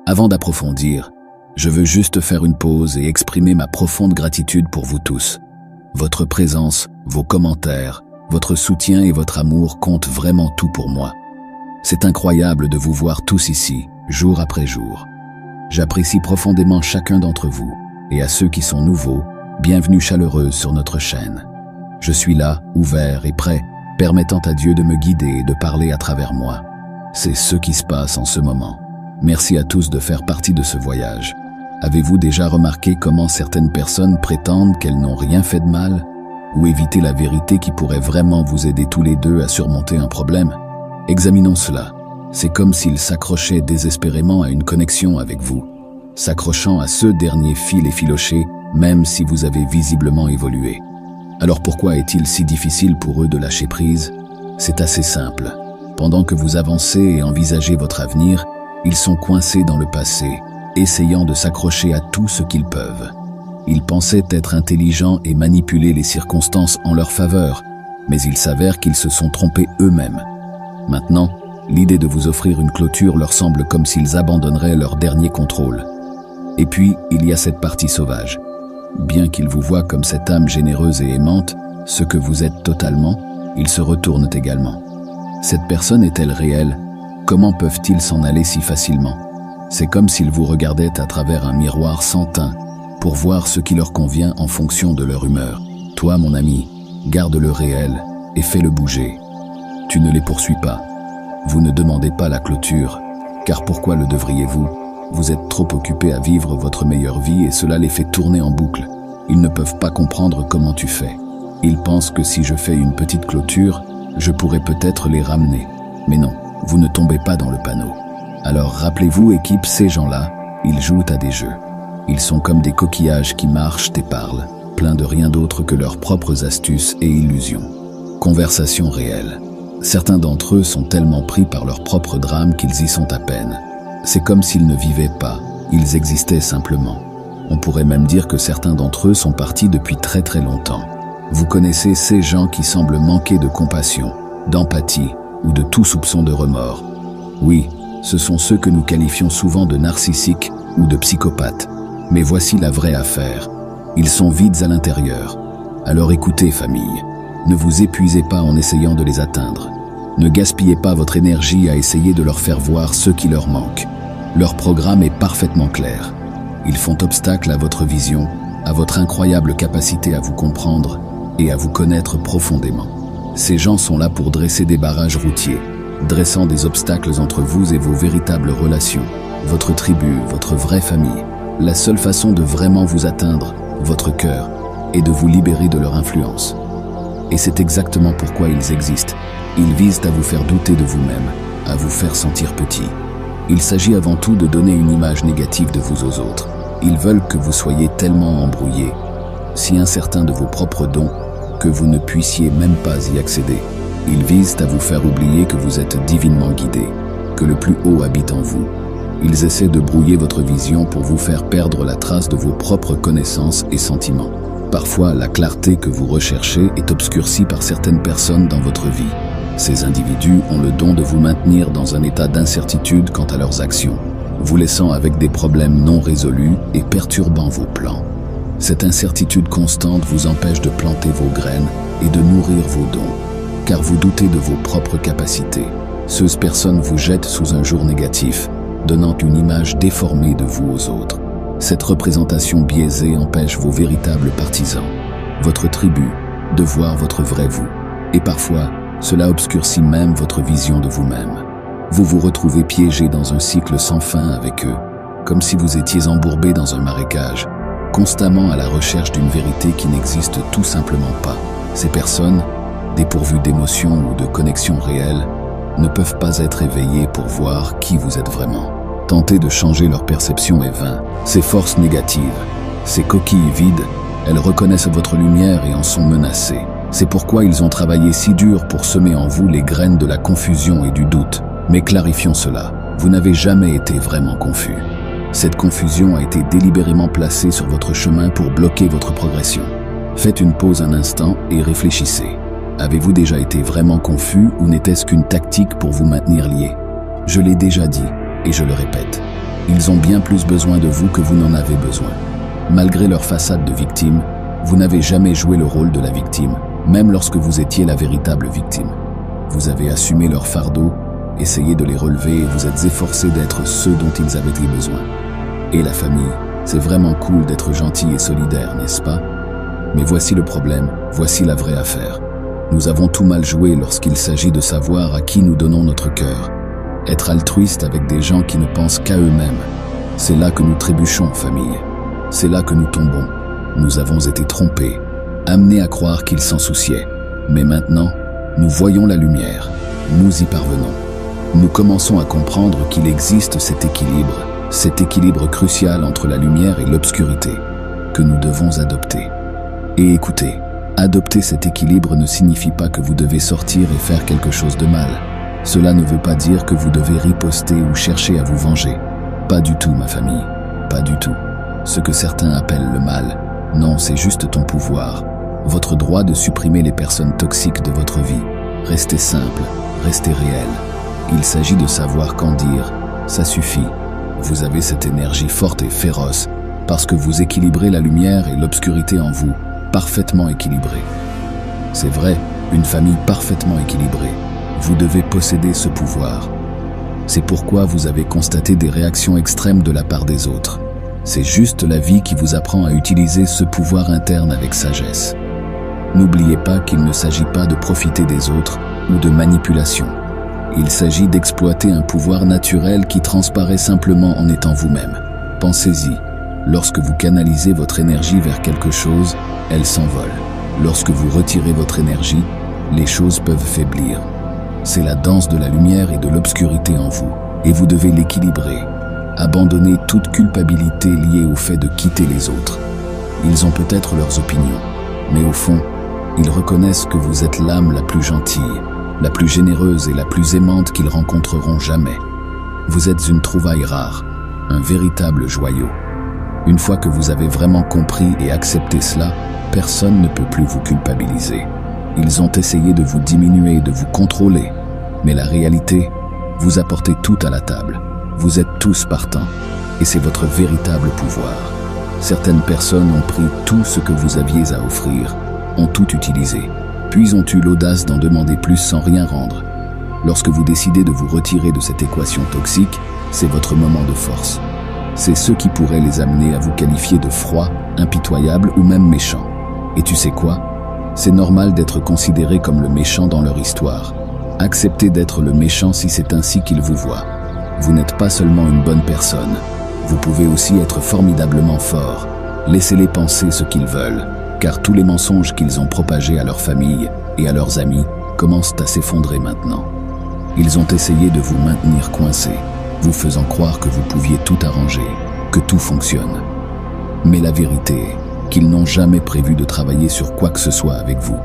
Avant d'approfondir, je veux juste faire une pause et exprimer ma profonde gratitude pour vous tous. Votre présence, vos commentaires, votre soutien et votre amour comptent vraiment tout pour moi. C'est incroyable de vous voir tous ici, jour après jour. J'apprécie profondément chacun d'entre vous, et à ceux qui sont nouveaux, bienvenue chaleureuse sur notre chaîne. Je suis là, ouvert et prêt, permettant à Dieu de me guider et de parler à travers moi. C'est ce qui se passe en ce moment. Merci à tous de faire partie de ce voyage. Avez-vous déjà remarqué comment certaines personnes prétendent qu'elles n'ont rien fait de mal, ou éviter la vérité qui pourrait vraiment vous aider tous les deux à surmonter un problème? Examinons cela. C'est comme s'ils s'accrochaient désespérément à une connexion avec vous, s'accrochant à ce dernier fil effiloché, même si vous avez visiblement évolué. Alors pourquoi est-il si difficile pour eux de lâcher prise? C'est assez simple. Pendant que vous avancez et envisagez votre avenir, ils sont coincés dans le passé, essayant de s'accrocher à tout ce qu'ils peuvent. Ils pensaient être intelligents et manipuler les circonstances en leur faveur, mais il s'avère qu'ils se sont trompés eux-mêmes. Maintenant, l'idée de vous offrir une clôture leur semble comme s'ils abandonneraient leur dernier contrôle. Et puis, il y a cette partie sauvage. Bien qu'ils vous voient comme cette âme généreuse et aimante, ce que vous êtes totalement, ils se retournent également. Cette personne est-elle réelle? Comment peuvent-ils s'en aller si facilement? C'est comme s'ils vous regardaient à travers un miroir sans teint, pour voir ce qui leur convient en fonction de leur humeur. Toi, mon ami, garde le réel et fais-le bouger. Tu ne les poursuis pas. Vous ne demandez pas la clôture, car pourquoi le devriez-vous? Vous êtes trop occupé à vivre votre meilleure vie et cela les fait tourner en boucle. Ils ne peuvent pas comprendre comment tu fais. Ils pensent que si je fais une petite clôture, je pourrais peut-être les ramener. Mais non, vous ne tombez pas dans le panneau. Alors rappelez-vous, équipe, ces gens-là, ils jouent à des jeux. Ils sont comme des coquillages qui marchent et parlent, pleins de rien d'autre que leurs propres astuces et illusions. Conversation réelle. Certains d'entre eux sont tellement pris par leur propre drame qu'ils y sont à peine. C'est comme s'ils ne vivaient pas, ils existaient simplement. On pourrait même dire que certains d'entre eux sont partis depuis très très longtemps. Vous connaissez ces gens qui semblent manquer de compassion, d'empathie ou de tout soupçon de remords. Oui, ce sont ceux que nous qualifions souvent de narcissiques ou de psychopathes. Mais voici la vraie affaire. Ils sont vides à l'intérieur. Alors écoutez, famille, ne vous épuisez pas en essayant de les atteindre. Ne gaspillez pas votre énergie à essayer de leur faire voir ce qui leur manque. Leur programme est parfaitement clair. Ils font obstacle à votre vision, à votre incroyable capacité à vous comprendre et à vous connaître profondément. Ces gens sont là pour dresser des barrages routiers, dressant des obstacles entre vous et vos véritables relations, votre tribu, votre vraie famille. La seule façon de vraiment vous atteindre, votre cœur, est de vous libérer de leur influence. Et c'est exactement pourquoi ils existent. Ils visent à vous faire douter de vous-même, à vous faire sentir petit. Il s'agit avant tout de donner une image négative de vous aux autres. Ils veulent que vous soyez tellement embrouillés, si incertain de vos propres dons, que vous ne puissiez même pas y accéder. Ils visent à vous faire oublier que vous êtes divinement guidé, que le plus haut habite en vous. Ils essaient de brouiller votre vision pour vous faire perdre la trace de vos propres connaissances et sentiments. Parfois, la clarté que vous recherchez est obscurcie par certaines personnes dans votre vie. Ces individus ont le don de vous maintenir dans un état d'incertitude quant à leurs actions, vous laissant avec des problèmes non résolus et perturbant vos plans. Cette incertitude constante vous empêche de planter vos graines et de nourrir vos dons, car vous doutez de vos propres capacités. Ces personnes vous jettent sous un jour négatif, donnant une image déformée de vous aux autres. Cette représentation biaisée empêche vos véritables partisans, votre tribu, de voir votre vrai vous. Et parfois, cela obscurcit même votre vision de vous-même. Vous vous retrouvez piégé dans un cycle sans fin avec eux, comme si vous étiez embourbé dans un marécage, constamment à la recherche d'une vérité qui n'existe tout simplement pas. Ces personnes, dépourvues d'émotions ou de connexions réelles, ne peuvent pas être éveillées pour voir qui vous êtes vraiment. Tenter de changer leur perception est vain. Ces forces négatives, ces coquilles vides, elles reconnaissent votre lumière et en sont menacées. C'est pourquoi ils ont travaillé si dur pour semer en vous les graines de la confusion et du doute. Mais clarifions cela, vous n'avez jamais été vraiment confus. Cette confusion a été délibérément placée sur votre chemin pour bloquer votre progression. Faites une pause un instant et réfléchissez. Avez-vous déjà été vraiment confus ou n'était-ce qu'une tactique pour vous maintenir lié? Je l'ai déjà dit et je le répète. Ils ont bien plus besoin de vous que vous n'en avez besoin. Malgré leur façade de victime, vous n'avez jamais joué le rôle de la victime, même lorsque vous étiez la véritable victime. Vous avez assumé leur fardeau, essayé de les relever et vous êtes efforcés d'être ceux dont ils avaient besoin. Et la famille, c'est vraiment cool d'être gentil et solidaire, n'est-ce pas? Mais voici le problème, voici la vraie affaire. Nous avons tout mal joué lorsqu'il s'agit de savoir à qui nous donnons notre cœur. Être altruiste avec des gens qui ne pensent qu'à eux-mêmes. C'est là que nous trébuchons, famille. C'est là que nous tombons. Nous avons été trompés, amenés à croire qu'ils s'en souciaient. Mais maintenant, nous voyons la lumière. Nous y parvenons. Nous commençons à comprendre qu'il existe cet équilibre crucial entre la lumière et l'obscurité, que nous devons adopter. Et écoutez, adopter cet équilibre ne signifie pas que vous devez sortir et faire quelque chose de mal. Cela ne veut pas dire que vous devez riposter ou chercher à vous venger. Pas du tout, ma famille. Pas du tout. Ce que certains appellent le mal, non, c'est juste ton pouvoir. Votre droit de supprimer les personnes toxiques de votre vie. Restez simple, restez réel. Il s'agit de savoir quand dire « ça suffit ». Vous avez cette énergie forte et féroce parce que vous équilibrez la lumière et l'obscurité en vous, parfaitement équilibrée. C'est vrai, une famille parfaitement équilibrée. Vous devez posséder ce pouvoir. C'est pourquoi vous avez constaté des réactions extrêmes de la part des autres. C'est juste la vie qui vous apprend à utiliser ce pouvoir interne avec sagesse. N'oubliez pas qu'il ne s'agit pas de profiter des autres ou de manipulation. Il s'agit d'exploiter un pouvoir naturel qui transparaît simplement en étant vous-même. Pensez-y, lorsque vous canalisez votre énergie vers quelque chose, elle s'envole. Lorsque vous retirez votre énergie, les choses peuvent faiblir. C'est la danse de la lumière et de l'obscurité en vous, et vous devez l'équilibrer. Abandonner toute culpabilité liée au fait de quitter les autres. Ils ont peut-être leurs opinions, mais au fond, ils reconnaissent que vous êtes l'âme la plus gentille, la plus généreuse et la plus aimante qu'ils rencontreront jamais. Vous êtes une trouvaille rare, un véritable joyau. Une fois que vous avez vraiment compris et accepté cela, personne ne peut plus vous culpabiliser. Ils ont essayé de vous diminuer, de vous contrôler. Mais la réalité, vous apportez tout à la table. Vous êtes tous partants, et c'est votre véritable pouvoir. Certaines personnes ont pris tout ce que vous aviez à offrir, ont tout utilisé, puis ont eu l'audace d'en demander plus sans rien rendre. Lorsque vous décidez de vous retirer de cette équation toxique, c'est votre moment de force. C'est ce qui pourrait les amener à vous qualifier de froid, impitoyable ou même méchant. Et tu sais quoi? C'est normal d'être considéré comme le méchant dans leur histoire. Acceptez d'être le méchant si c'est ainsi qu'ils vous voient. Vous n'êtes pas seulement une bonne personne, vous pouvez aussi être formidablement fort. Laissez-les penser ce qu'ils veulent, car tous les mensonges qu'ils ont propagés à leur famille et à leurs amis commencent à s'effondrer maintenant. Ils ont essayé de vous maintenir coincés, vous faisant croire que vous pouviez tout arranger, que tout fonctionne. Mais la vérité est qu'ils n'ont jamais prévu de travailler sur quoi que ce soit avec vous.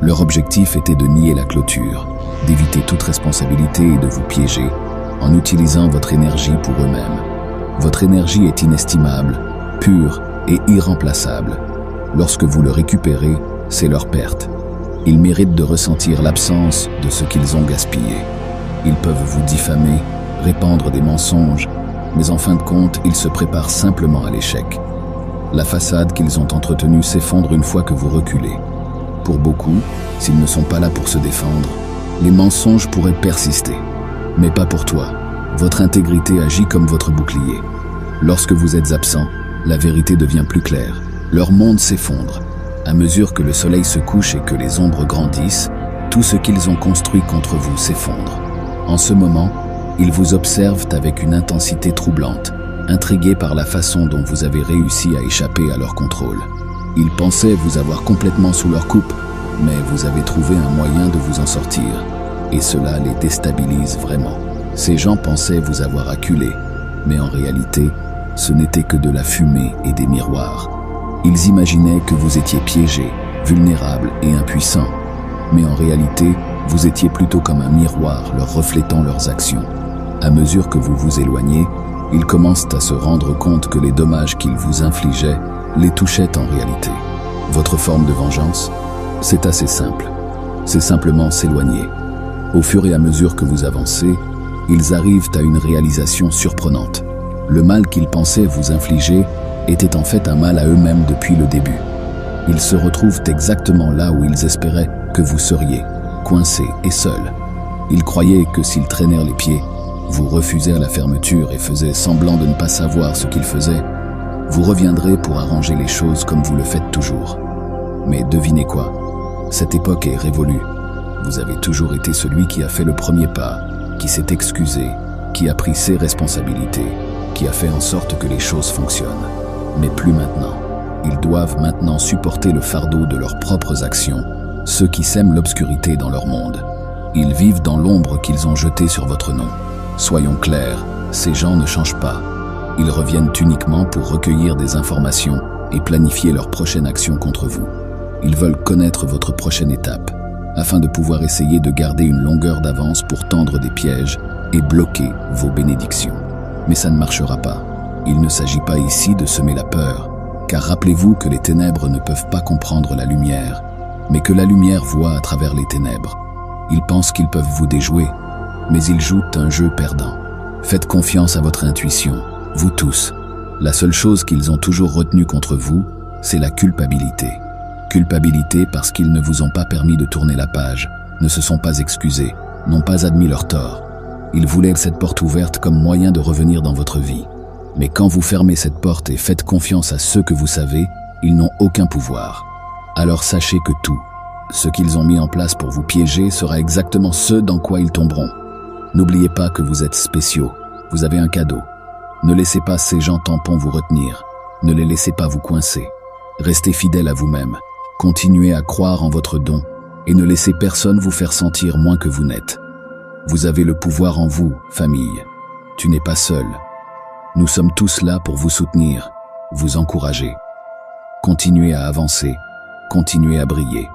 Leur objectif était de nier la clôture, d'éviter toute responsabilité et de vous piéger en utilisant votre énergie pour eux-mêmes. Votre énergie est inestimable, pure et irremplaçable. Lorsque vous le récupérez, c'est leur perte. Ils méritent de ressentir l'absence de ce qu'ils ont gaspillé. Ils peuvent vous diffamer, répandre des mensonges, mais en fin de compte, ils se préparent simplement à l'échec. La façade qu'ils ont entretenue s'effondre une fois que vous reculez. Pour beaucoup, s'ils ne sont pas là pour se défendre, les mensonges pourraient persister. Mais pas pour toi. Votre intégrité agit comme votre bouclier. Lorsque vous êtes absent, la vérité devient plus claire. Leur monde s'effondre. À mesure que le soleil se couche et que les ombres grandissent, tout ce qu'ils ont construit contre vous s'effondre. En ce moment, ils vous observent avec une intensité troublante, intrigués par la façon dont vous avez réussi à échapper à leur contrôle. Ils pensaient vous avoir complètement sous leur coupe, mais vous avez trouvé un moyen de vous en sortir. Et cela les déstabilise vraiment. Ces gens pensaient vous avoir acculé, mais en réalité, ce n'était que de la fumée et des miroirs. Ils imaginaient que vous étiez piégé, vulnérable et impuissant, mais en réalité, vous étiez plutôt comme un miroir leur reflétant leurs actions. À mesure que vous vous éloignez, ils commencent à se rendre compte que les dommages qu'ils vous infligeaient les touchaient en réalité. Votre forme de vengeance, c'est assez simple. C'est simplement s'éloigner. Au fur et à mesure que vous avancez, ils arrivent à une réalisation surprenante. Le mal qu'ils pensaient vous infliger était en fait un mal à eux-mêmes depuis le début. Ils se retrouvent exactement là où ils espéraient que vous seriez, coincés et seuls. Ils croyaient que s'ils traînèrent les pieds, vous refusèrent la fermeture et faisaient semblant de ne pas savoir ce qu'ils faisaient, vous reviendrez pour arranger les choses comme vous le faites toujours. Mais devinez quoi? Cette époque est révolue. Vous avez toujours été celui qui a fait le premier pas, qui s'est excusé, qui a pris ses responsabilités, qui a fait en sorte que les choses fonctionnent. Mais plus maintenant. Ils doivent maintenant supporter le fardeau de leurs propres actions, ceux qui sèment l'obscurité dans leur monde. Ils vivent dans l'ombre qu'ils ont jetée sur votre nom. Soyons clairs, ces gens ne changent pas. Ils reviennent uniquement pour recueillir des informations et planifier leur prochaine action contre vous. Ils veulent connaître votre prochaine étape, afin de pouvoir essayer de garder une longueur d'avance pour tendre des pièges et bloquer vos bénédictions. Mais ça ne marchera pas. Il ne s'agit pas ici de semer la peur, car rappelez-vous que les ténèbres ne peuvent pas comprendre la lumière, mais que la lumière voit à travers les ténèbres. Ils pensent qu'ils peuvent vous déjouer, mais ils jouent un jeu perdant. Faites confiance à votre intuition. Vous tous, la seule chose qu'ils ont toujours retenue contre vous, c'est la culpabilité. Culpabilité parce qu'ils ne vous ont pas permis de tourner la page, ne se sont pas excusés, n'ont pas admis leur tort. Ils voulaient cette porte ouverte comme moyen de revenir dans votre vie. Mais quand vous fermez cette porte et faites confiance à ceux que vous savez, ils n'ont aucun pouvoir. Alors sachez que tout, ce qu'ils ont mis en place pour vous piéger sera exactement ce dans quoi ils tomberont. N'oubliez pas que vous êtes spéciaux, vous avez un cadeau. Ne laissez pas ces gens tampons vous retenir. Ne les laissez pas vous coincer. Restez fidèles à vous-même. Continuez à croire en votre don et ne laissez personne vous faire sentir moins que vous n'êtes. Vous avez le pouvoir en vous, famille. Tu n'es pas seul. Nous sommes tous là pour vous soutenir, vous encourager. Continuez à avancer, continuez à briller.